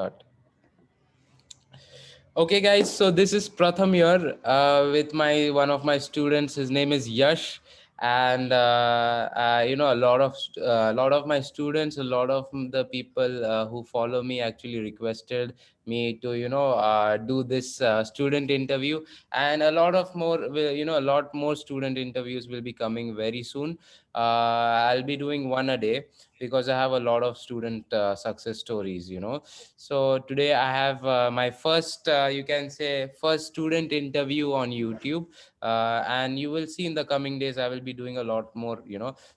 Start. Okay, guys. So this is Pratham here with my one of my students. His name is Yash, and a lot of my students, a lot of the people who follow me actually requested me to do this student interview, and a lot of more a lot more student interviews will be coming very soon. I'll be doing one a day because I have a lot of student success stories. So today I have my first, you can say, first student interview on YouTube, and you will see in the coming days I will be doing a lot more.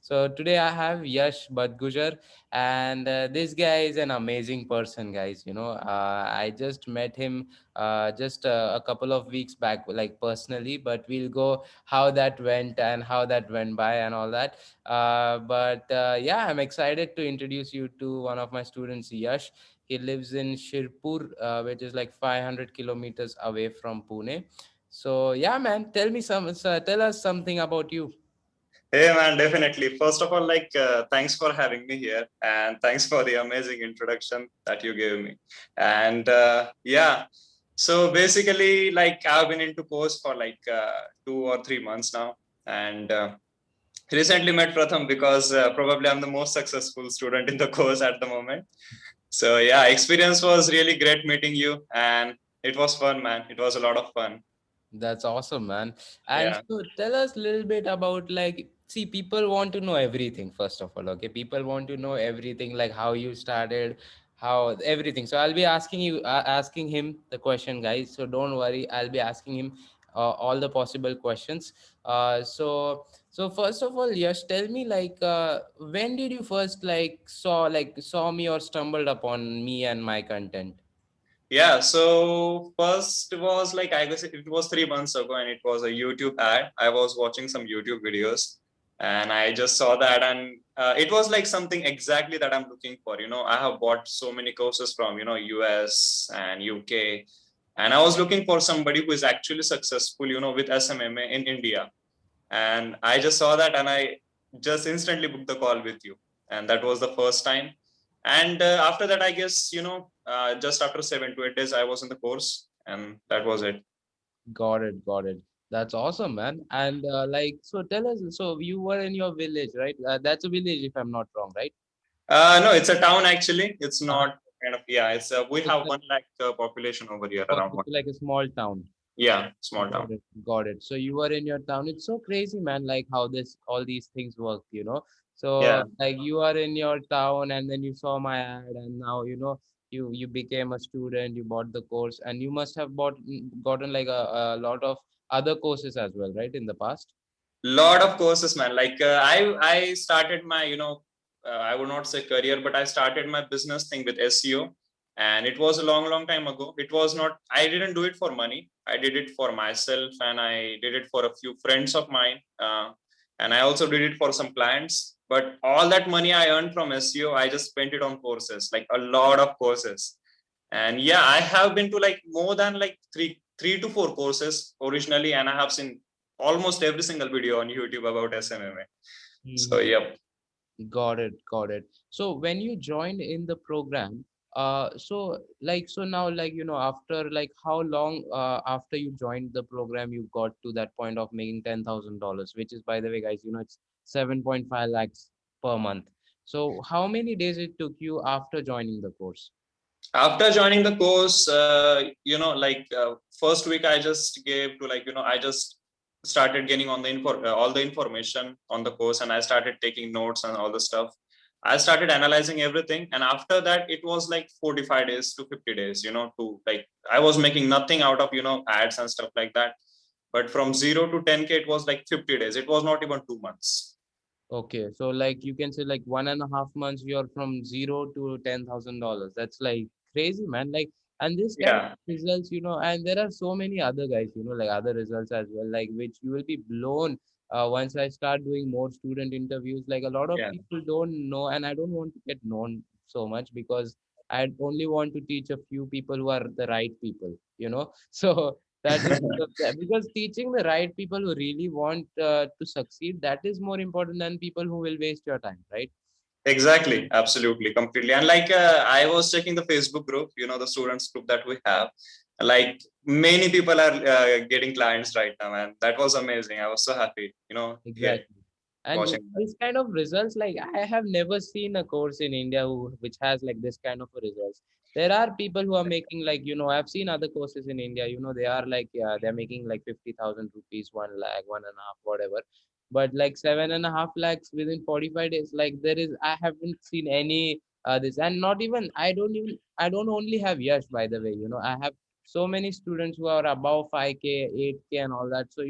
So today I have Yash Badgujar, and this guy is an amazing person, guys. I just met him just a couple of weeks back, like personally, but we'll go how that went and how that went by and all that. But yeah, I'm excited to introduce you to one of my students, Yash. He lives in Shirpur, which is like 500 kilometers away from Pune. So yeah, man, tell us something about you. Hey man, definitely. First of all, thanks for having me here, and thanks for the amazing introduction that you gave me. And yeah, so basically, like I've been into course for 2 or 3 months now, and recently met Pratham because probably I'm the most successful student in the course at the moment. So yeah, experience was really great meeting you, and it was fun, man. It was a lot of fun. That's awesome, man. And Yeah. so tell us a little bit about, like, see, people want to know everything, first of all. Okay. People want to know everything, like how you started, how everything. So I'll be asking him the question, guys. So don't worry. I'll be asking him all the possible questions. So first of all, Yash, tell me, like, when did you first saw me or stumbled upon me and my content? Yeah, so first was like I guess it was 3 months ago, and it was a YouTube ad. I was watching some YouTube videos, and I just saw that, and it was like something exactly that I'm looking for. I have bought so many courses from US and UK, and I was looking for somebody who is actually successful, with SMMA in India. And I just saw that, and I just instantly booked the call with you, and that was the first time. And after that, I guess just after 7 to 8 days I was in the course, and that was it. Got it, got it. That's awesome, man. And so tell us, so you were in your village, right? That's a village, if I'm not wrong, right? No, it's a town actually. It's Uh, not kind of, yeah, it's we it's have like, 1 lakh population over here, oh, around it's one. like a small town. Yeah, small town. Got it, got it. So you were in your town. It's so crazy, man, like how this all these things work. Yeah. So like you are in your town and then you saw my ad, and now you became a student, you bought the course, and you must have gotten like a lot of other courses as well, right, in the past? Lot of courses, man. I started my I would not say career, but I started my business thing with SEO, and it was a long time ago. It was not, I didn't do it for money. I did it for myself, and I did it for a few friends of mine, and I also did it for some clients. But all that money I earned from SEO, I just spent it on courses, like a lot of courses. And yeah, I have been to like more than like three to four courses originally, and I have seen almost every single video on YouTube about SMMA. So yep. Got it, got it. So when you joined in the program, so now, like, after like how long after you joined the program you got to that point of making $10,000, which is, by the way, guys, it's 7.5 lakhs per month. So how many days it took you after joining the course? After joining the course, first week I just gave to I just started getting on the all the information on the course, and I started taking notes and all the stuff. I started analyzing everything, and after that it was like 45 days to 50 days, to like I was making nothing out of ads and stuff like that. But from 0 to 10K it was like 50 days. It was not even 2 months. Okay, so like you can say like 1.5 months you're from zero to $10,000. That's like crazy, man. Like, and this kind of Yeah. results, and there are so many other guys, like other results as well, like which you will be blown once I start doing more student interviews. Like a lot of Yeah. people don't know, and I don't want to get known so much because I only want to teach a few people who are the right people. So that is because teaching the right people who really want to succeed, that is more important than people who will waste your time, right? Exactly, absolutely, completely. And like I was checking the Facebook group, the students group that we have. Like many people are getting clients right now, and that was amazing. I was so happy, here Exactly. And watching that. this kind of results, like I have never seen a course in India which has like this kind of a results. There are people who are making like, I've seen other courses in India, they are like, yeah, they're making like 50,000 rupees, 1 lakh, one and a half, whatever. But like 7.5 lakhs within 45 days, like I haven't seen any this, and not even, I don't only have Yash, by the way, I have so many students who are above 5K, 8K and all that. So,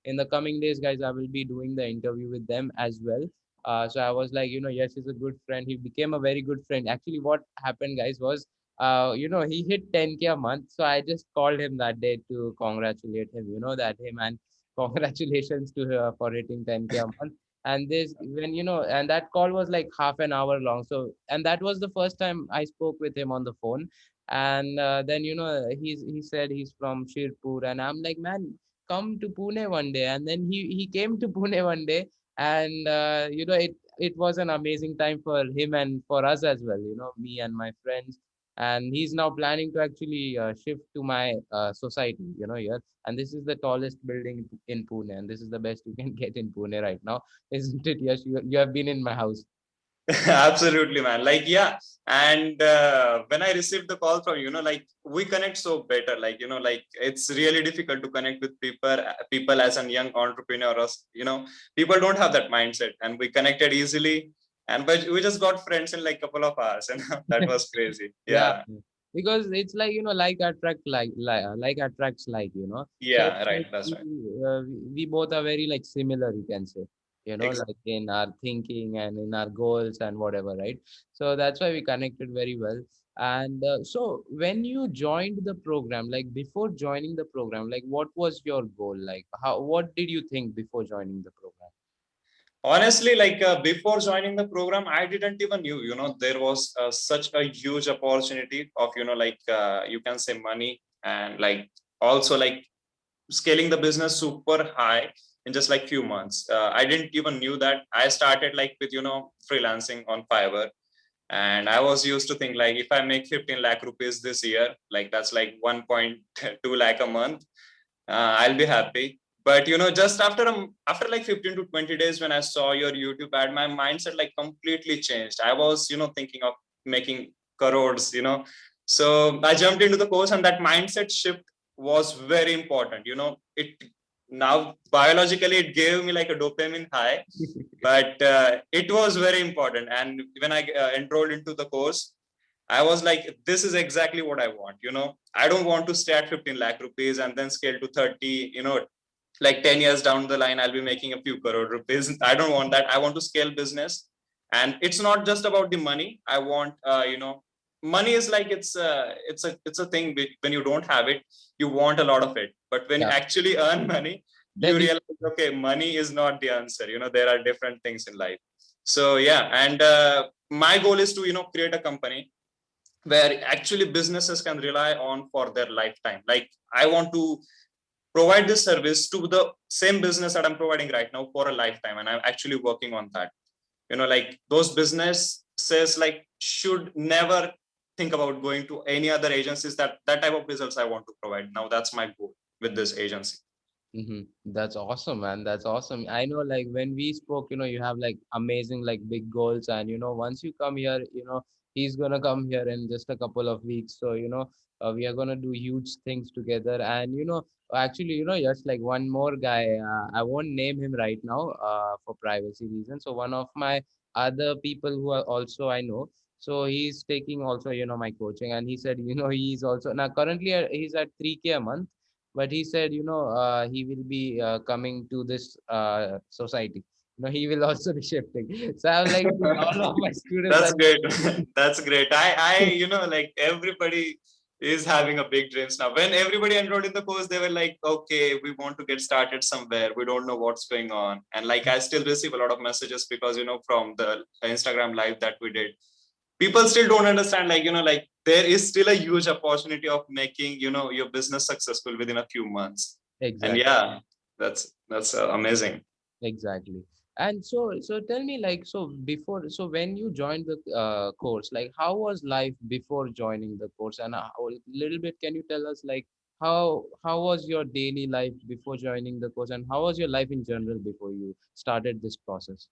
in the coming days, guys, I will be doing the interview with them as well. So I was like, Yash is a good friend. He became a very good friend. Actually, what happened, guys, was, he hit 10K a month. So I just called him that day to congratulate him. That, hey man, congratulations to for hitting 10K a month. And and that call was like half an hour long. So, and that was the first time I spoke with him on the phone. And then, he said he's from Shirpur, and I'm like, man, come to Pune one day. And then he came to Pune one day, and it was an amazing time for him and for us as well. Me and my friends. And he's now planning to actually shift to my society. Here, and this is the tallest building in Pune, and this is the best you can get in Pune right now, isn't it? Yes, you have been in my house. Absolutely, man. Like, yeah. And when I received the call from, like we connect so better. Like, like it's really difficult to connect with people as a young entrepreneur. Or, people don't have that mindset, and we connected easily. And but we just got friends in like couple of hours, and that was crazy. Yeah, Yeah, because it's like, like attract like attracts like, so it's yeah, right. like That's right. we both are very like similar, you can say, Exactly. like in our thinking and in our goals and whatever, right? So that's why we connected very well. And so when you joined the program, like before joining the program, like what was your goal? Like what did you think before joining the program? Honestly, like before joining the program, I didn't even knew, there was such a huge opportunity of, like you can say money, and like also like scaling the business super high in just like few months. I didn't even knew that. I started like with, freelancing on Fiverr. And I was used to think like if I make 15 lakh rupees this year, like that's like 1.2 lakh a month, I'll be happy. But just after like 15 to 20 days, when I saw your YouTube ad, my mindset like completely changed. I was thinking of making crores. So I jumped into the course, and that mindset shift was very important. It now biologically it gave me like a dopamine high, but it was very important. And when I enrolled into the course, I was like, this is exactly what I want. I don't want to stay at 15 lakh rupees and then scale to 30, like 10 years down the line, I'll be making a few crore rupees. I don't want that. I want to scale business. And it's not just about the money. I want, money is like, it's a thing when you don't have it, you want a lot of it. But when you Yeah, actually earn money, you then realize, okay, money is not the answer. There are different things in life. So yeah. And my goal is to, create a company where actually businesses can rely on for their lifetime. Like I want to provide this service to the same business that I'm providing right now for a lifetime, and I'm actually working on that. Like those businesses like should never think about going to any other agencies. That type of results I want to provide. Now that's my goal with this agency. That's awesome, man. That's awesome. I know, like when we spoke, you have like amazing, like big goals, and once you come here, he's gonna come here in just a couple of weeks. So we are gonna do huge things together. And actually, just like one more guy, I won't name him right now, for privacy reasons. So one of my other people who are also I know, so he's taking also, my coaching, and he said, he's also now currently he's at 3K a month, but he said, he will be coming to this society. He will also be shifting. So I'm like, dude, all of my students That's are. great. That's great. Like everybody is having a big dreams now. When everybody enrolled in the course, they were like, okay, we want to get started somewhere. We don't know what's going on. And like, I still receive a lot of messages because, from the Instagram live that we did, people still don't understand, like, like there is still a huge opportunity of making, your business successful within a few months. And Exactly. yeah, that's amazing. Exactly. And so tell me, like, so before, so when you joined the course, like, how was life before joining the course? And a little bit, can you tell us, like, how was your daily life before joining the course, and how was your life in general before you started this process?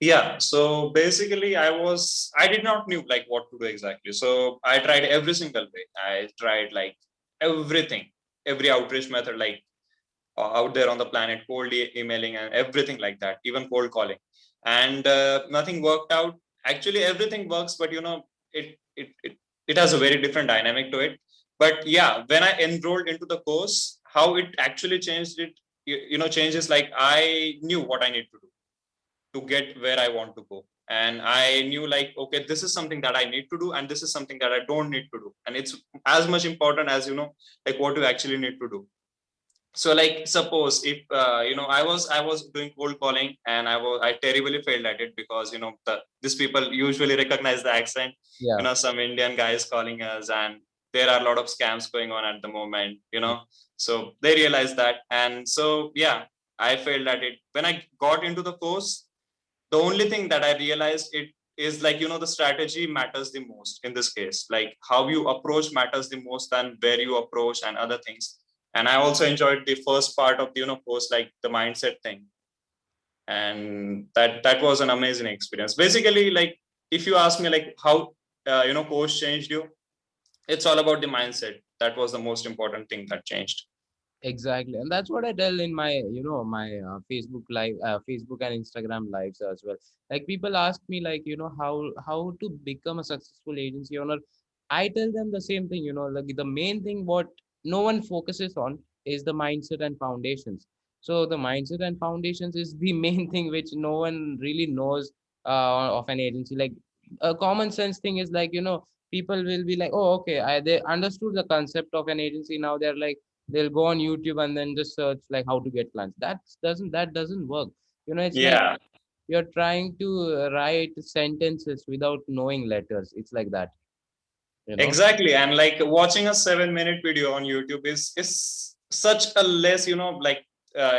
Yeah, so basically I did not knew like what to do exactly. So I tried every single way. I tried like everything, every outreach method, like out there on the planet, cold emailing and everything like that, even cold calling, and nothing worked out. Actually, everything works, but it has a very different dynamic to it. But yeah, when I enrolled into the course, how it actually changed it, changes, like I knew what I need to do to get where I want to go. And I knew like, okay, this is something that I need to do, and this is something that I don't need to do. And it's as much important as, like what you actually need to do. So like suppose if I was doing cold calling, and I terribly failed at it, because these people usually recognize the accent. Yeah, Some Indian guys calling us, and there are a lot of scams going on at the moment. So they realized that, and so yeah, I failed at it. When I got into the course, the only thing that I realized it is like, the strategy matters the most in this case. Like how you approach matters the most than where you approach and other things. And I also enjoyed the first part of the course, like the mindset thing, and that was an amazing experience. Basically, like if you ask me like how course changed you, it's all about the mindset. That was the most important thing that changed. exactly. And that's what I tell in my, my Facebook and Instagram lives as well. Like, people ask me, like, how to become a successful agency owner. I tell them the same thing, like, the main thing what no one focuses on is the mindset and foundations. So the mindset and foundations is the main thing which no one really knows of an agency. Like, a common sense thing is, like, people will be like, oh, okay, they understood the concept of an agency. Now they're like, they'll go on YouTube and then just search like how to get clients. That doesn't work. It's like Yeah, you're trying to write sentences without knowing letters. It's like that, you know. exactly. And like watching a 7-minute video on YouTube is such a less, like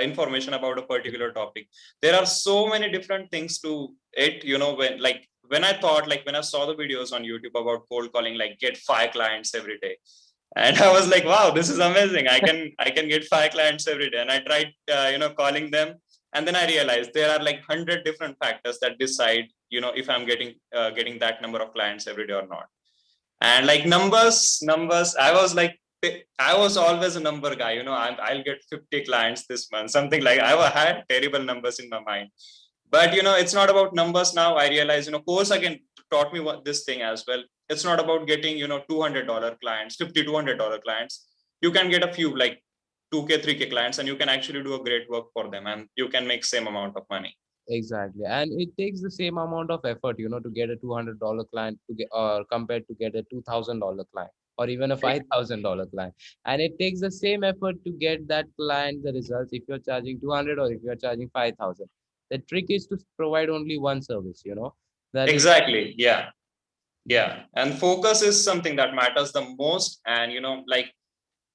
information about a particular topic. There are so many different things to it, when I saw the videos on YouTube about cold calling, like get 5 clients every day. And I was like, wow, this is amazing. I can get 5 clients every day. And I tried, calling them. And then I realized there are like 100 different factors that decide, if I'm getting that number of clients every day or not. And like numbers, I was always a number guy. I'll get 50 clients this month, something like. I had terrible numbers in my mind. But it's not about numbers. Now I realize, course again taught me this thing as well. It's not about getting $200 clients, $50 $200 clients. You can get a few like 2K 3K clients, and you can actually do a great work for them, and you can make same amount of money. Exactly. And it takes the same amount of effort, to get a $200 client to get, or compared to get a $2,000 client, or even a $5,000 client. And it takes the same effort to get that client the results if you're charging 200 or if you're charging 5,000. The trick is to provide only one service, that is. Exactly, yeah. Yeah, and focus is something that matters the most. And like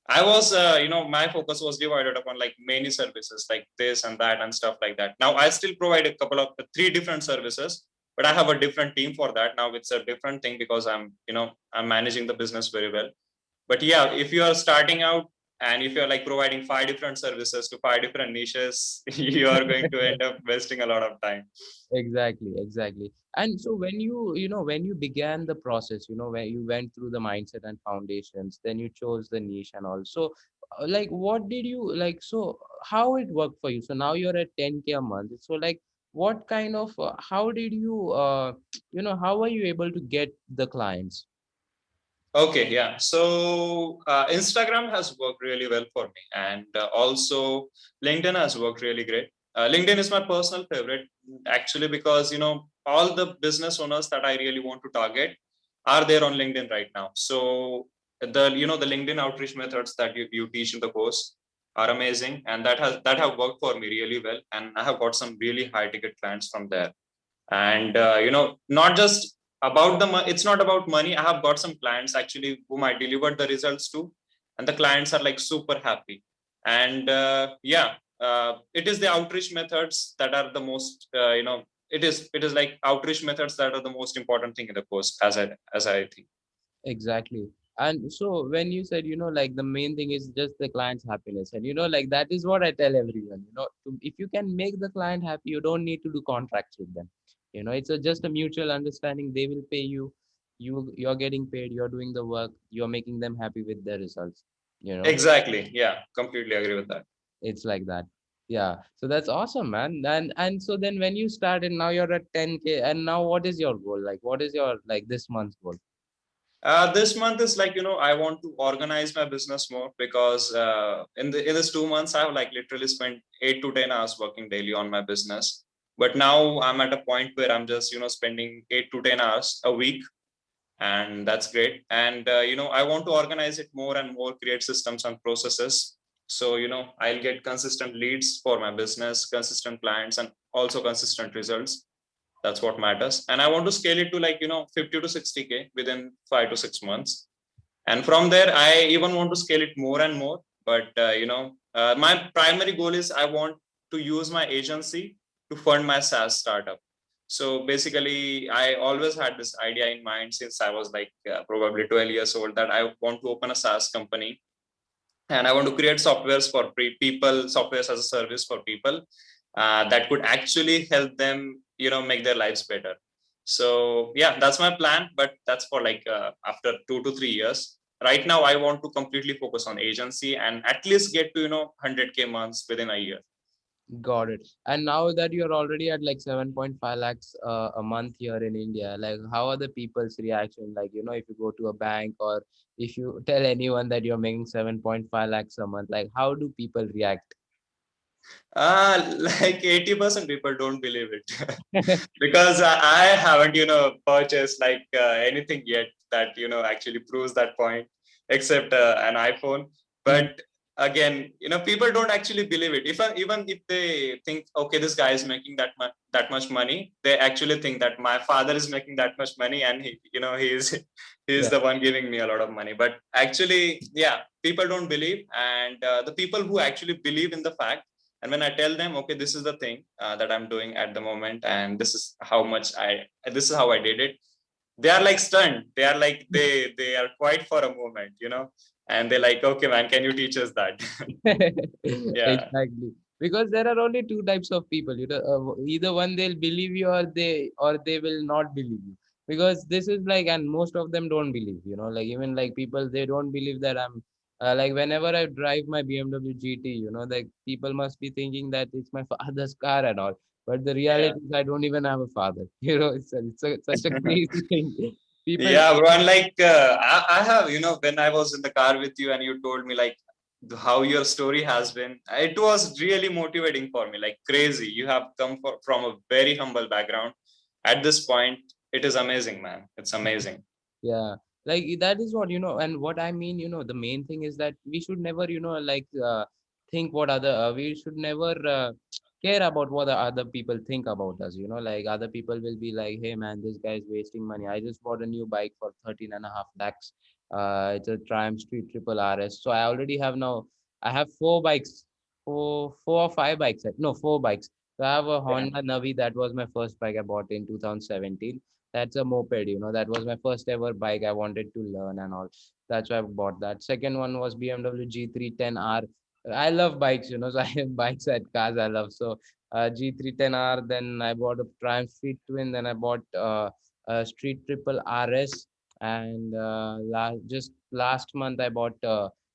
I was, my focus was divided upon like many services like this and that and stuff like that. Now I still provide a couple of 3 different services, but I have a different team for that. Now it's a different thing because I'm managing the business very well. But yeah, if you are starting out, and if you're like providing 5 different services to 5 different niches, you are going to end up wasting a lot of time. Exactly, exactly. And so when you began the process, when you went through the mindset and foundations, then you chose the niche and also, like, what did you like? So how it worked for you? So now you're at 10K a month. So, like, what kind of, how did you, how are you able to get the clients? Okay, yeah. So Instagram has worked really well for me, and also LinkedIn has worked really great. LinkedIn is my personal favorite, actually, because all the business owners that I really want to target are there on LinkedIn right now. So the LinkedIn outreach methods that you teach in the course are amazing, and that have worked for me really well, and I have got some really high ticket clients from there. And not just about it's not about money. I have got some clients actually whom I delivered the results to, and the clients are like super happy. And yeah, it is the outreach methods that are the most, it is like outreach methods that are the most important thing in the course, as I think. Exactly. And so when you said, like the main thing is just the client's happiness, and like that is what I tell everyone, if you can make the client happy, you don't need to do contracts with them. It's just a mutual understanding. They will pay you, you're getting paid, you're doing the work, you're making them happy with the results. You know, Exactly. Yeah, completely agree with that. it's like that. Yeah. So that's awesome, man. And so then when you started, now you're at 10K, and now what is your goal? Like, what is your like this month's goal? This month is like, I want to organize my business more, because in this 2 months I have like literally spent 8 to 10 hours working daily on my business. But now I'm at a point where I'm just, spending 8 to 10 hours a week, and that's great. And I want to organize it more and more, create systems and processes. So I'll get consistent leads for my business, consistent clients, and also consistent results. That's what matters. And I want to scale it to like 50 to 60K within 5 to 6 months. And from there I even want to scale it more and more. But my primary goal is I want to use my agency to fund my SaaS startup. So basically I always had this idea in mind since I was like probably 12 years old, that I want to open a SaaS company, and I want to create softwares for people, softwares as a service for people, that could actually help them make their lives better. So yeah, that's my plan, but that's for like after 2 to 3 years. Right now I want to completely focus on agency and at least get to 100K months within a year. Got it. And now that you're already at like 7.5 lakhs a month here in India, like how are the people's reaction? Like, if you go to a bank or if you tell anyone that you're making 7.5 lakhs a month, like how do people react? Like 80% people don't believe it. Because I haven't purchased like anything yet that actually proves that point, except an iPhone. Mm. But again, people don't actually believe it. Even if they think, okay, this guy is making that much money, they actually think that my father is making that much money, and he's Yeah. the one giving me a lot of money. But actually, yeah, people don't believe. And the people who actually believe in the fact, and when I tell them, okay, this is the thing that I'm doing at the moment, and this is how I did it, they are like stunned. They are like, they are quiet for a moment, and they're like, okay, man, can you teach us that? Yeah. Exactly. Because there are only two types of people. Either one they'll believe you, or they will not believe you. Because this is like, and most of them don't believe. Like even like people, they don't believe that I'm. Like whenever I drive my BMW GT, like people must be thinking that it's my father's car and all. But the Yeah. reality is, I don't even have a father. Such a crazy thing. People. Yeah, bro. And like, I have, when I was in the car with you and you told me like how your story has been, it was really motivating for me, like crazy. You have come from a very humble background. At this point, it is amazing, man. It's amazing. Yeah, like that is what and what I mean, the main thing is that we should never, like think what other we should never care about what the other people think about us, like other people will be like, hey man, this guy is wasting money. I just bought a new bike for 13.5 lakhs. It's a Triumph Street Triple RS. So I already have now, I have four bikes, four or five bikes, no, four bikes. So I have a Yeah. Honda Navi. That was my first bike I bought in 2017. That's a moped. That was my first ever bike. I wanted to learn and all. That's why I bought that. Second one was BMW G310R. I love bikes, so I have bikes and cars I love. So G310R, then I bought a Triumph Street Twin, then I bought a Street Triple RS, and just last month I bought,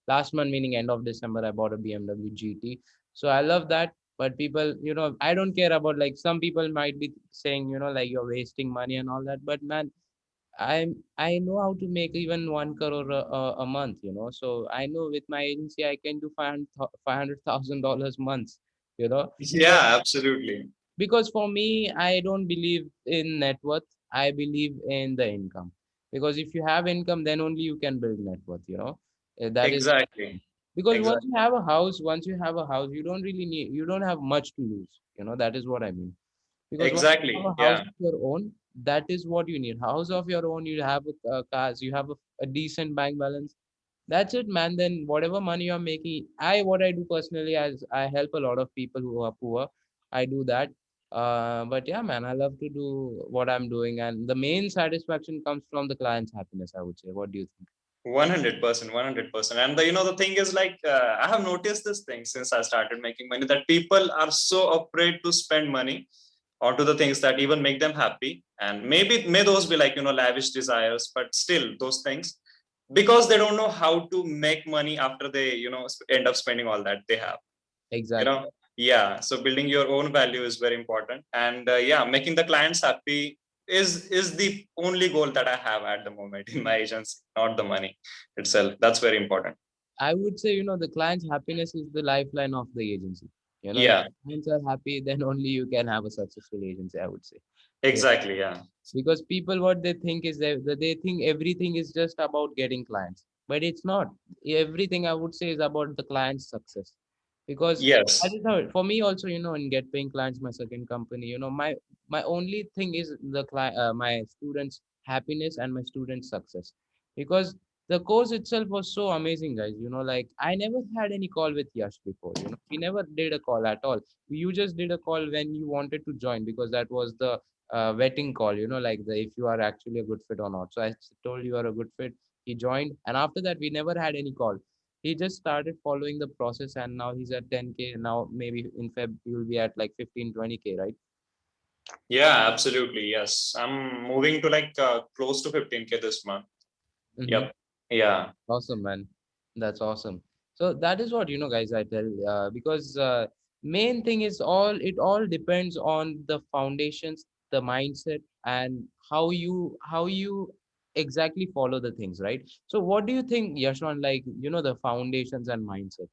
last month meaning end of December, I bought a BMW GT. So I love that. But people, I don't care about, like, some people might be saying, like, you're wasting money and all that. But man, I know how to make even 1 crore a month, so I know with my agency I can do $500,000 months, so Yeah, absolutely. because for me, I don't believe in net worth. I believe in the income, because if you have income, then only you can build net worth, that is, Exactly. because once Exactly. you have a house, you don't really need, you don't have much to lose, that is what I mean. Because once you have Exactly. a house Yeah. of your own, that is what you need. House of your own, you have cars, you have a decent bank balance. That's it, man. Then whatever money you're making, what I do personally is I help a lot of people who are poor. I do that. But yeah, man, I love to do what I'm doing, and the main satisfaction comes from the client's happiness, I would say. What do you think? 100%, 100%. And the thing is like, I have noticed this thing since I started making money, that people are so afraid to spend money onto the things that even make them happy. And maybe may those be like, lavish desires, but still those things, because they don't know how to make money after they, end up spending all that they have, you Exactly. know. Yeah. So building your own value is very important. And yeah, making the clients happy is the only goal that I have at the moment in my agency, not the money itself. That's very important. I would say, the client's happiness is the lifeline of the agency. If Yeah, clients are happy, then only you can have a successful agency, I would say. Yeah. exactly. Yeah. Because people, what they think is that they think everything is just about getting clients, but it's not. Everything, I would say, is about the client's success. Because I Yes. just know for me also, in Get Paying Clients, my second company, my only thing is the client, my students' happiness and my students' success. Because the course itself was so amazing, guys. Like I never had any call with Yash before. We never did a call at all. You just did a call when you wanted to join, because that was the vetting call, like the if you are actually a good fit or not. So I told you are a good fit. He joined, and after that, we never had any call. He just started following the process, and now he's at 10K. Now maybe in Feb he will be at like 15, 20K, right? Yeah, absolutely. Yes. I'm moving to like close to 15K this month. Mm-hmm. Yep. Yeah. Awesome, man. That's awesome. So that is what, guys, I tell, because main thing is it all depends on the foundations, the mindset, and how you exactly follow the things, right? So what do you think, Yashwan, like, the foundations and mindset?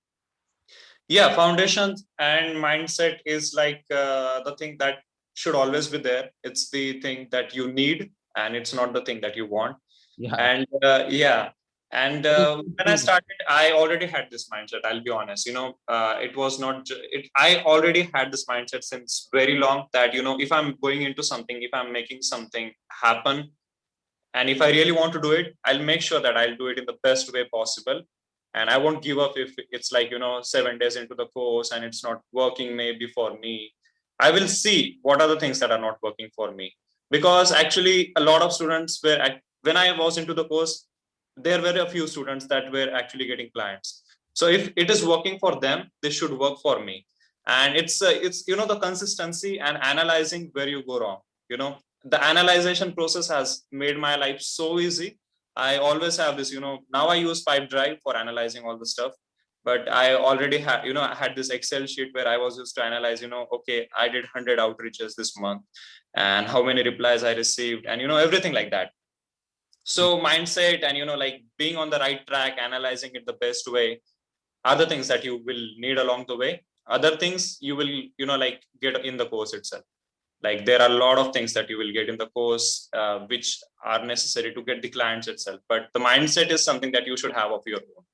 Yeah. Foundations and mindset is like the thing that should always be there. It's the thing that you need, and it's not the thing that you want. Yeah, And yeah. And that is so when I true. started, I already had this mindset. I'll be honest. It was not. I already had this mindset since very long that if I'm going into something, if I'm making something happen, and if I really want to do it, I'll make sure that I'll do it in the best way possible. And I won't give up if it's like 7 days into the course and it's not working maybe for me. I will see what are the things that are not working for me, because actually a lot of students were when I was into the course, there were a few students that were actually getting clients. So if it is working for them, this should work for me. And it's the consistency and analyzing where you go wrong. The analyzation process has made my life so easy. I always have this, now I use Pipedrive for analyzing all the stuff. But I already had, I had this Excel sheet where I was used to analyze, okay, I did 100 outreaches this month and how many replies I received, and everything like that. So mindset and like being on the right track, analyzing it the best way, other things that you will need along the way. Other things you will like get in the course itself. Like there are a lot of things that you will get in the course which are necessary to get the clients itself, but the mindset is something that you should have of your own.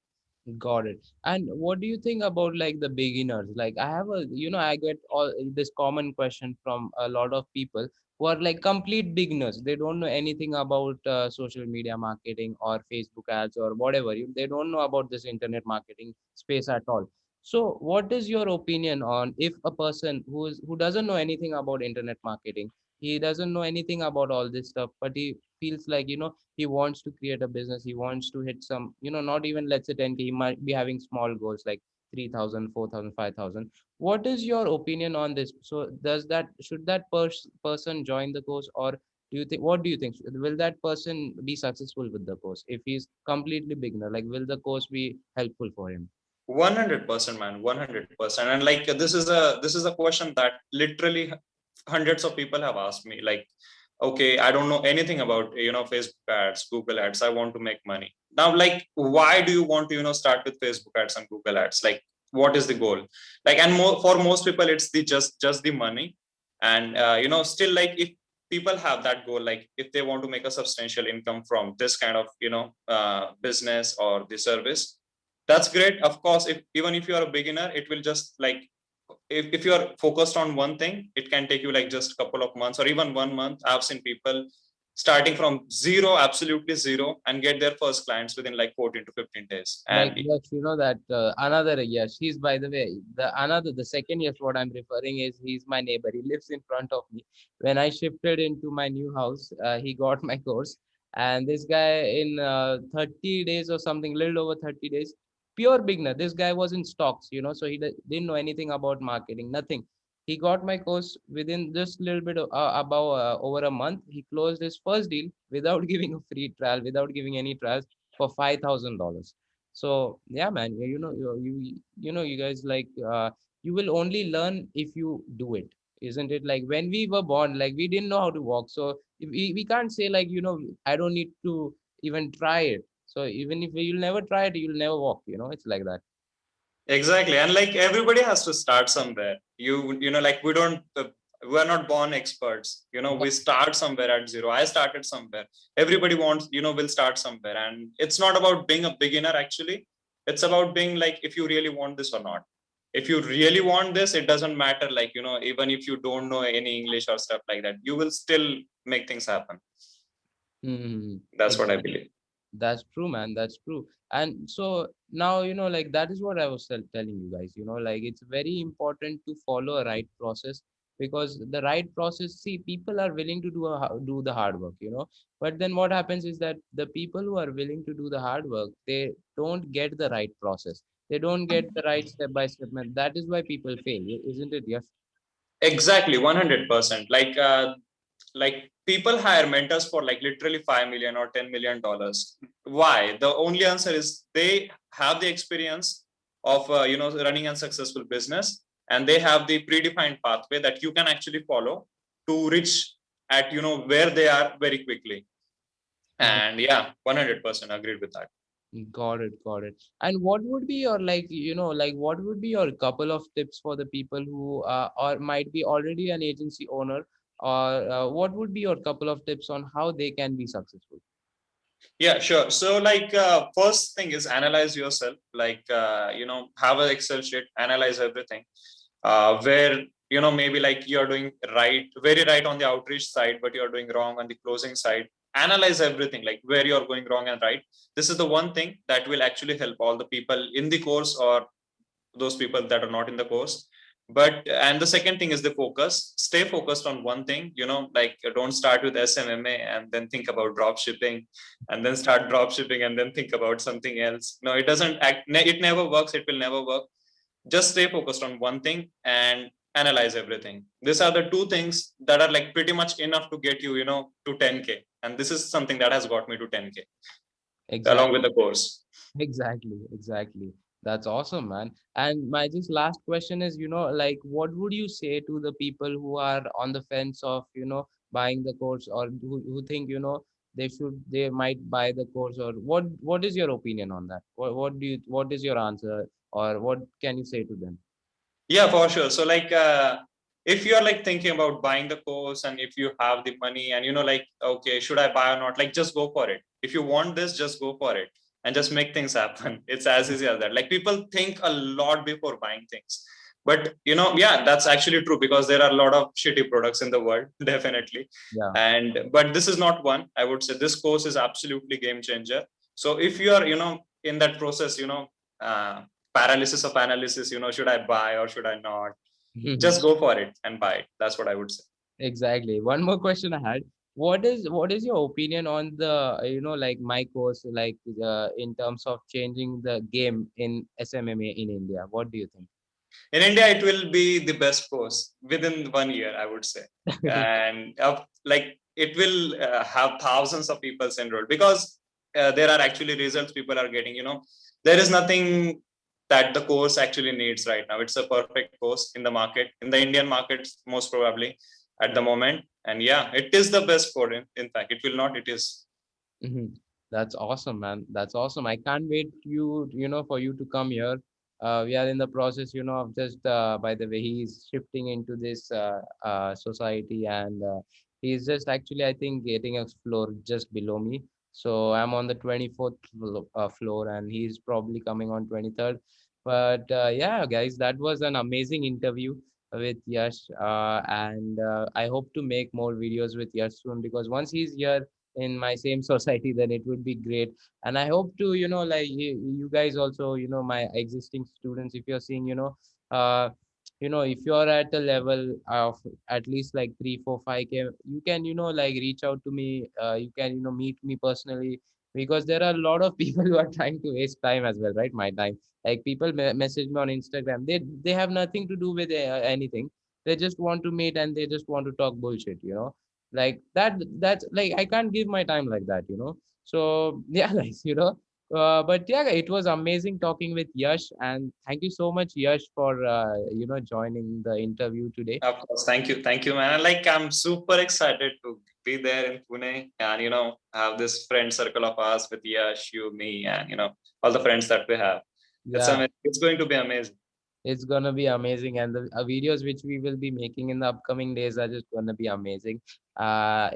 Got it. And what do you think about like the beginners? Like I have I get all this common question from a lot of people who are like complete beginners. They don't know anything about social media marketing or Facebook ads or whatever. They don't know about this internet marketing space at all. So what is your opinion on if a person who doesn't know anything about internet marketing, he doesn't know anything about all this stuff, but he feels like, he wants to create a business, he wants to hit some, not even let's say 10K, he might be having small goals like 3,000, 4,000, 5,000. What is your opinion on this? So should that person join the course, or what do you think, will that person be successful with the course if he's completely beginner? Like will the course be helpful for him? 100%, man, 100%. And like this is a question that literally hundreds of people have asked me. Like, okay, I don't know anything about Facebook ads, Google ads. I want to make money now. Like, why do you want to start with Facebook ads and Google ads? Like, what is the goal? Like, and for most people, it's the just the money. And still, like, if people have that goal, like if they want to make a substantial income from this kind of business or the service, that's great. Of course, if even if you are a beginner, it will just like, if you're focused on one thing, it can take you like just a couple of months or even 1 month. I've seen people starting from zero, absolutely zero, and get their first clients within like 14 to 15 days. Like, And yes, you know that another yes, he's, by the way, the second yes, what I'm referring is, he's my neighbor. He lives in front of me. When I shifted into my new house, he got my course, and this guy in 30 days or something, little over 30 days, pure beginner. This guy was in stocks, so he didn't know anything about marketing, nothing. He got my course within just a little bit of, about over a month. He closed his first deal without giving a free trial, without giving any trials, for $5,000. So yeah, man, you guys, like, you will only learn if you do it, isn't it? Like, when we were born, like, we didn't know how to walk, so we can't say, like, I don't need to even try it. So even if you'll never try it, you'll never walk, it's like that. exactly, and like everybody has to start somewhere. Like we're not born experts. We start somewhere at zero. I started somewhere. Everybody wants, will start somewhere, and it's not about being a beginner. Actually, it's about being like, if you really want this or not. If you really want this, it doesn't matter. Like, even if you don't know any English or stuff like that, you will still make things happen. Hmm. That's what I believe. That's true, man. That's true. And so now, like, that is what I was telling you guys, like, it's very important to follow a right process, because the right process, see, people are willing to do the hard work, but then what happens is that the people who are willing to do the hard work, they don't get the right process. They don't get the right step by step. And that is why people fail, isn't it? Yes. Exactly, 100%. Like people hire mentors for like literally 5 million or $10 million. Why? The only answer is they have the experience of running a successful business, and they have the predefined pathway that you can actually follow to reach at where they are very quickly. And yeah, 100% agreed with that. Got it, got it. And what would be your, like, like, what would be your couple of tips for the people who or might be already an agency owner, or what would be your couple of tips on how they can be successful? Yeah, sure. So like first thing is analyze yourself. Like have an Excel sheet, analyze everything. Where maybe like you're doing right, very right on the outreach side, but you're doing wrong on the closing side. Analyze everything, like where you're going wrong and right. This is the one thing that will actually help all the people in the course, or those people that are not in the course. But and the second thing is the focus. Stay focused on one thing. Like don't start with SMMA and then think about drop shipping, and then start drop shipping and then think about something else. No, it doesn't act. It never works. It will never work. Just stay focused on one thing and analyze everything. These are the two things that are like pretty much enough to get you, to 10K. And this is something that has got me to 10K along with Exactly. the course. Exactly, exactly. That's awesome, man. And my just last question is, like, what would you say to the people who are on the fence of, buying the course, or who think, they might buy the course, or what is your opinion on that? What is your answer, or what can you say to them? Yeah, for sure. So like if you're like thinking about buying the course, and if you have the money, and like, okay, should I buy or not? Like just go for it. If you want this, just go for it and just make things happen. It's as easy as that. Like people think a lot before buying things. But yeah, that's actually true, because there are a lot of shitty products in the world, definitely. Yeah. And but this is not one. I would say this course is absolutely game changer. So if you are, in that process, uh, paralysis of analysis, should I buy or should I not? Just go for it and buy it. That's what I would say. Exactly. One more question I had. What is your opinion on the like my course, like, in terms of changing the game in SMMA in India? What do you In India, it will be the best course within 1 year, I would say. think? And like it will have thousands of people enrolled, because there are actually results people are getting. There is nothing that the course actually needs right now. It's a perfect course in the market, in the Indian market, most probably at the moment. And yeah, it is the best course. In fact, it will not, it is. Mhm. That's awesome, man. That's awesome. I can't wait for you to come here. We are in the process, of just, by the way, he's shifting into this society, and he's just actually, I think, getting a floor just below me. So I'm on the 24th floor, and he's probably coming on 23rd. But yeah, guys, that was an amazing interview. with Yash, and I hope to make more videos with Yash soon, because once he's here in my same society, then it would be great. And I hope to, like you guys also, my existing students, if you're seeing, if you're at a level of at least like 3, 4, 5K, you can, like reach out to me. You can, meet me personally, because there are a lot of people who are trying to waste time as well, right? My time. Like people message me on Instagram. They have nothing to do with anything. They just want to meet and they just want to talk bullshit. Like that. That's like I can't give my time like that. So yeah, guys. But yeah, it was amazing talking with Yash, and thank you so much, Yash, for joining the interview today. Of course, thank you, man. Like I'm super excited to be there in Pune, and have this friend circle of us with Yash, you, me, and all the friends that we have. It's Yeah. amazing. It's going to be amazing. It's gonna be amazing, and the videos which we will be making in the upcoming days are just gonna be amazing.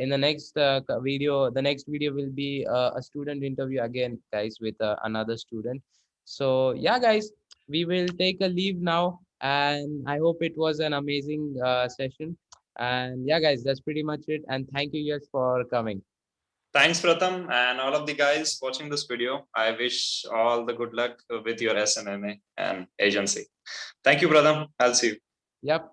In the next the next video will be a student interview again, guys, with another student. So yeah, guys, we will take a leave now, and I hope it was an amazing session. And yeah, guys, that's pretty much it. And thank you, guys, for coming. Thanks, Pratham, and all of the guys watching this video. I wish all the good luck with your SNMA and agency. Thank you, Pratham. I'll see you. Yep.